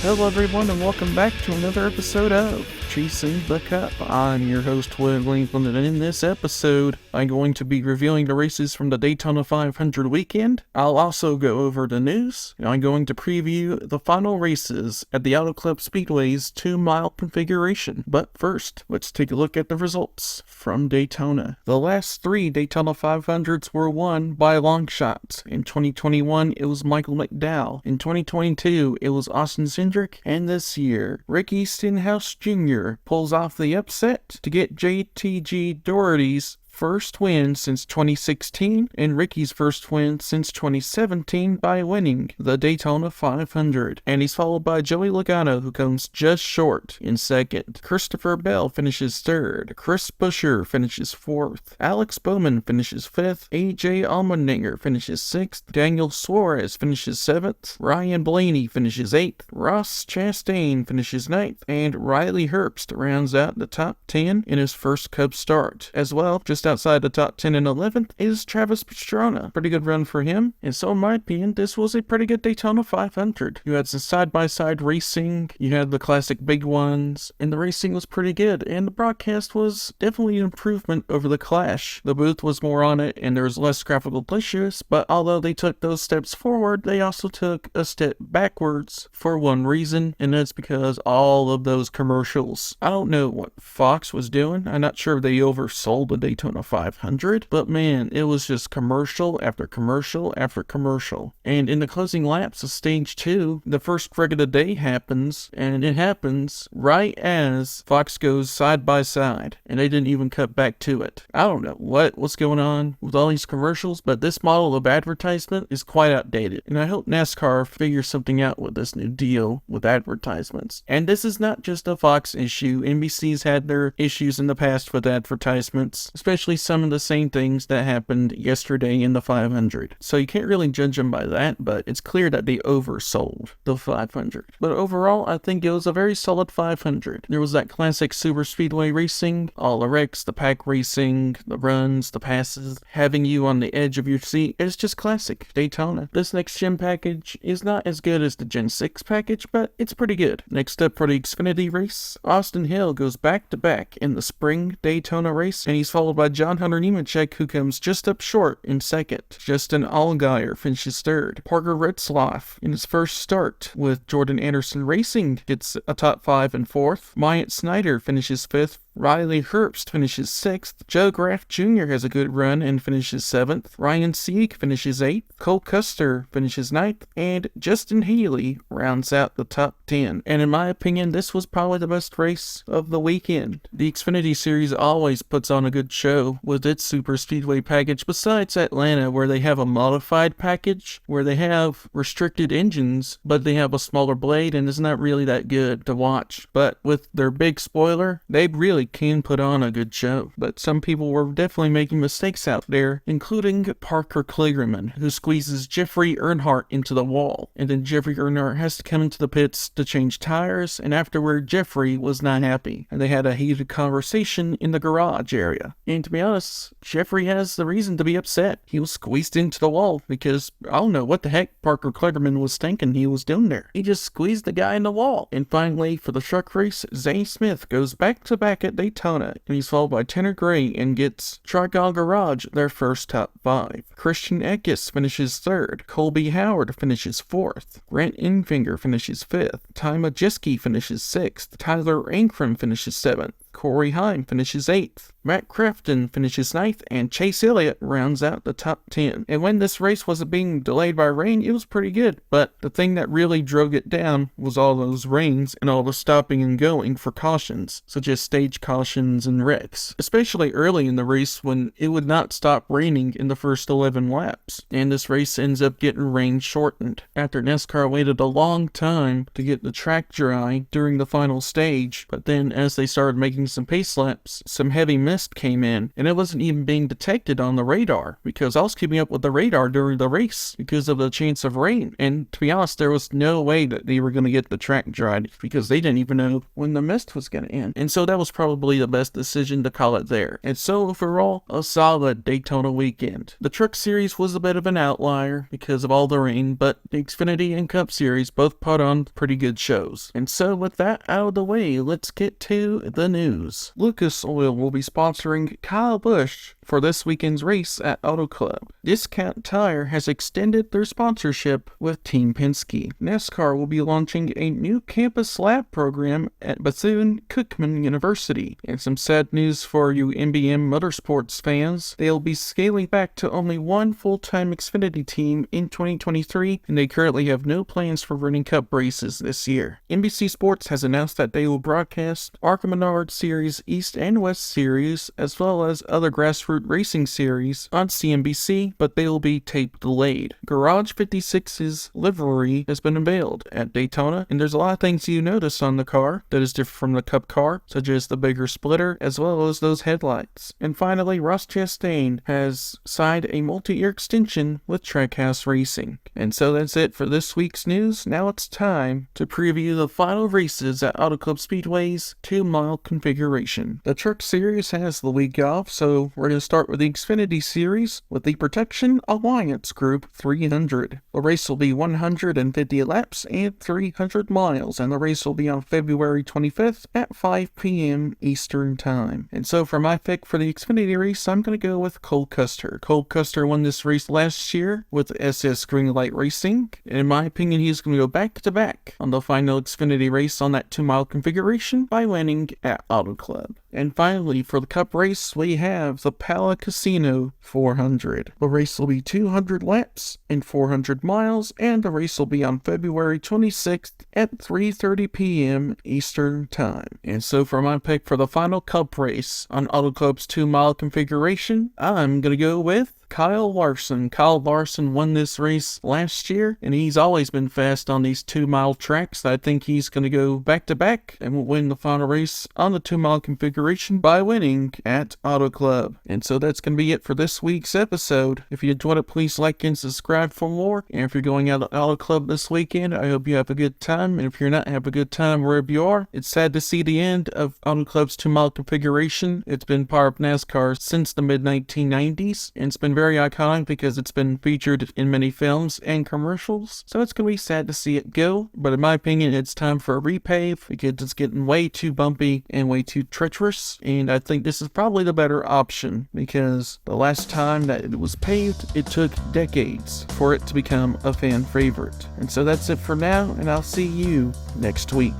Hello everyone and welcome back to another episode of Chasing the Cup. I'm your host Will Lincoln, and in this episode I'm going to be reviewing the races from the Daytona 500 weekend. I'll also go over the news, and I'm going to preview the final races at the Auto Club Speedway's 2-mile configuration. But first, let's take a look at the results from Daytona. The last 3 Daytona 500s were won by long shots. In 2021 it was Michael McDowell. In 2022 it was Austin Cindric, and this year, Ricky Stenhouse Jr. pulls off the upset to get JTG Doherty's first win since 2016 and Ricky's first win since 2017 by winning the Daytona 500. And he's followed by Joey Logano, who comes just short in second. Christopher Bell finishes third. Chris Buescher finishes fourth. Alex Bowman finishes fifth. AJ Allmendinger finishes sixth. Daniel Suarez finishes seventh. Ryan Blaney finishes eighth. Ross Chastain finishes ninth. And Riley Herbst rounds out the top 10 in his first Cup start. As well, just outside the top 10 and 11th is Travis Pastrana. Pretty good run for him, and so in my opinion, this was a pretty good Daytona 500. You had some side-by-side racing, you had the classic big ones, and the racing was pretty good, and the broadcast was definitely an improvement over the Clash. The booth was more on it, and there was less graphical issues, but although they took those steps forward, they also took a step backwards for one reason, and that's because all of those commercials. I don't know what Fox was doing. I'm not sure if they oversold the Daytona 500, but man, it was just commercial after commercial after commercial. And in the closing laps of stage 2, the first wreck of the day happens, and it happens right as Fox goes side by side, and they didn't even cut back to it. I don't know what's going on with all these commercials, but this model of advertisement is quite outdated, and I hope NASCAR figures something out with this new deal with advertisements. And this is not just a Fox issue. NBC's had their issues in the past with advertisements, especially some of the same things that happened yesterday in the 500. So you can't really judge them by that, but it's clear that they oversold the 500. But overall, I think it was a very solid 500. There was that classic super speedway racing, all the wrecks, the pack racing, the runs, the passes, having you on the edge of your seat. It's just classic Daytona. This next gen package is not as good as the Gen 6 package, but it's pretty good. Next up for the Xfinity race, Austin Hill goes back-to-back in the spring Daytona race, and he's followed by John Hunter Nemechek, who comes just up short in second. Justin Allgaier finishes third. Parker Retzlaff, in his first start with Jordan Anderson Racing, gets a top 5 and fourth. Myatt Snyder finishes fifth. Riley Herbst finishes 6th. Joe Graff Jr. has a good run and finishes 7th. Ryan Sieg finishes 8th. Cole Custer finishes 9th. And Justin Haley rounds out the top 10. And in my opinion, this was probably the best race of the weekend. The Xfinity Series always puts on a good show with its super speedway package, besides Atlanta, where they have a modified package where they have restricted engines, but they have a smaller blade, and it's not really that good to watch. But with their big spoiler, they really can put on a good show. But some people were definitely making mistakes out there, including Parker Kligerman, who squeezes Jeffrey Earnhardt into the wall, and then Jeffrey Earnhardt has to come into the pits to change tires, and afterward Jeffrey was not happy, and they had a heated conversation in the garage area. And to be honest, Jeffrey has the reason to be upset. He was squeezed into the wall because I don't know what the heck Parker Kligerman was thinking he was doing there. He just squeezed the guy in the wall. And finally, for the truck race, Zane Smith goes back-to-back at Daytona, and he's followed by Tanner Gray and gets Trigal Garage their first top 5. Christian Eckes finishes 3rd. Colby Howard finishes 4th. Grant Enfinger finishes 5th. Ty Majeski finishes 6th. Tyler Ankrum finishes 7th. Corey Heim finishes 8th. Matt Crafton finishes 9th, and Chase Elliott rounds out the top 10. And when this race wasn't being delayed by rain, it was pretty good. But the thing that really drove it down was all those rains and all the stopping and going for cautions, such as stage cautions and wrecks, especially early in the race when it would not stop raining in the first 11 laps. And this race ends up getting rain shortened after NASCAR waited a long time to get the track dry during the final stage. But then as they started making taking some pace laps, some heavy mist came in, and it wasn't even being detected on the radar, because I was keeping up with the radar during the race because of the chance of rain. And to be honest, there was no way that they were going to get the track dried, because they didn't even know when the mist was going to end. And so that was probably the best decision to call it there. And so overall, a solid Daytona weekend. The Truck Series was a bit of an outlier because of all the rain, but the Xfinity and Cup Series both put on pretty good shows. And so with that out of the way, let's get to the news. Lucas Oil will be sponsoring Kyle Busch for this weekend's race at Auto Club. Discount Tire has extended their sponsorship with Team Penske. NASCAR will be launching a new campus lab program at Bethune-Cookman University. And some sad news for you MBM Motorsports fans, they'll be scaling back to only one full-time Xfinity team in 2023, and they currently have no plans for running Cup races this year. NBC Sports has announced that they will broadcast ARCA Menard Series East and West Series, as well as other grassroots racing series on CNBC, but they will be tape delayed. Garage 56's livery has been unveiled at Daytona, and there's a lot of things you notice on the car that is different from the Cup car, such as the bigger splitter, as well as those headlights. And finally, Ross Chastain has signed a multi-year extension with Trackhouse Racing. And so that's it for this week's news. Now it's time to preview the final races at Auto Club Speedway's 2-mile configuration. The Truck Series has the week off, so we're going to start with the Xfinity Series with the Protection Alliance Group 300. The race will be 150 laps and 300 miles, and the race will be on February 25th at 5 p.m. Eastern Time. And so for my pick for the Xfinity race, I'm going to go with Cole Custer. Cole Custer won this race last year with SS Greenlight Racing, and in my opinion, he's going to go back-to-back on the final Xfinity race on that 2-mile configuration by winning at Auto Club. And finally, for the Cup race, we have the Pala Casino 400. The race will be 200 laps and 400 miles, and the race will be on February 26th at 3:30 p.m. Eastern Time. And so for my pick for the final Cup race on Auto Club's 2-mile configuration, I'm going to go with Kyle Larson. Kyle Larson won this race last year, and he's always been fast on these 2-mile tracks. I think he's going to go back-to-back and will win the final race on the 2-mile configuration by winning at Auto Club. And so that's going to be it for this week's episode. If you enjoyed it, please like and subscribe for more. And if you're going out to Auto Club this weekend, I hope you have a good time. And if you're not, have a good time wherever you are. It's sad to see the end of Auto Club's 2-mile configuration. It's been part of NASCAR since the mid-1990s, and it's been very iconic because it's been featured in many films and commercials, so it's going to be sad to see it go, but in my opinion, it's time for a repave because it's getting way too bumpy and way too treacherous, and I think this is probably the better option because the last time that it was paved, it took decades for it to become a fan favorite. And so that's it for now, and I'll see you next week.